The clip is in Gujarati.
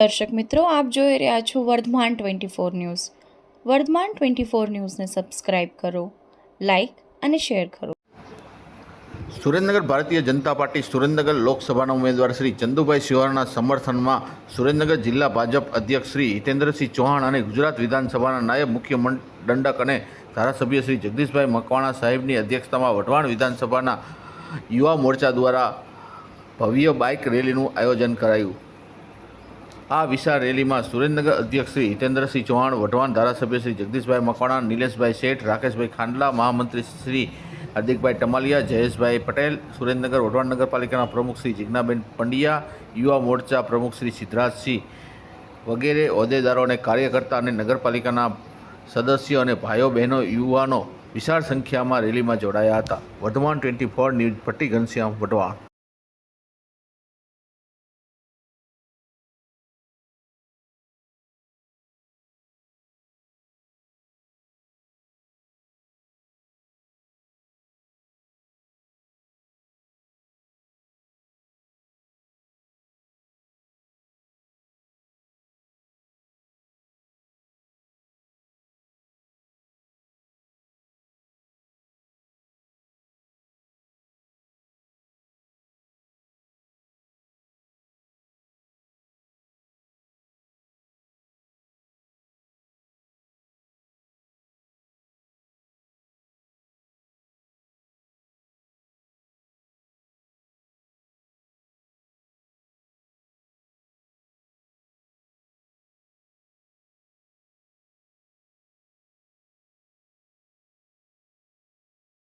દર્શક મિત્રો, આપ જોઈ રહ્યા છો વર્ધમાન 24 ન્યૂઝ. વર્ધમાન 24 ન્યૂઝને સબસ્ક્રાઇબ કરો, લાઇક અને શેર કરો. સુરેન્દ્રનગર ભારતીય જનતા પાર્ટી સુરેન્દ્રનગર લોકસભાના ઉમેદવાર શ્રી ચંદુભાઈ શિવાળાના સમર્થનમાં સુરેન્દ્રનગર જિલ્લા ભાજપ અધ્યક્ષ શ્રી હિતેન્દ્રસિંહ ચૌહાણ અને ગુજરાત વિધાનસભાના નાયબ મુખ્ય દંડક અને ધારાસભ્ય શ્રી જગદીશભાઈ મકવાણા સાહેબની અધ્યક્ષતામાં વઢવાણ વિધાનસભાના યુવા મોરચા દ્વારા ભવ્ય બાઇક રેલીનું આયોજન કરાયું. આ વિશાળ રેલીમાં સુરેન્દ્રનગર અધ્યક્ષ શ્રી હિતેન્દ્રસિંહ ચૌહાણ, વઢવાણ ધારાસભ્ય શ્રી જગદીશભાઈ મકવાણા, નિલેશભાઈ શેઠ, રાકેશભાઈ ખાંડલા, મહામંત્રી શ્રી હાર્દિકભાઈ ટમાલિયા, જયેશભાઈ પટેલ, સુરેન્દ્રનગર વઢવાણ નગરપાલિકાના પ્રમુખ શ્રી જિજ્ઞાબેન પંડ્યા, યુવા મોરચા પ્રમુખ શ્રી સિદ્ધરાજસિંહ વગેરે હોદ્દેદારો અને કાર્યકર્તા અને નગરપાલિકાના સદસ્યો અને ભાઈઓ બહેનો યુવાનો વિશાળ સંખ્યામાં રેલીમાં જોડાયા હતા. વર્ધમાન 24 ન્યૂઝ, ભટ્ટી ઘનશ્યામ, વઢવાણ.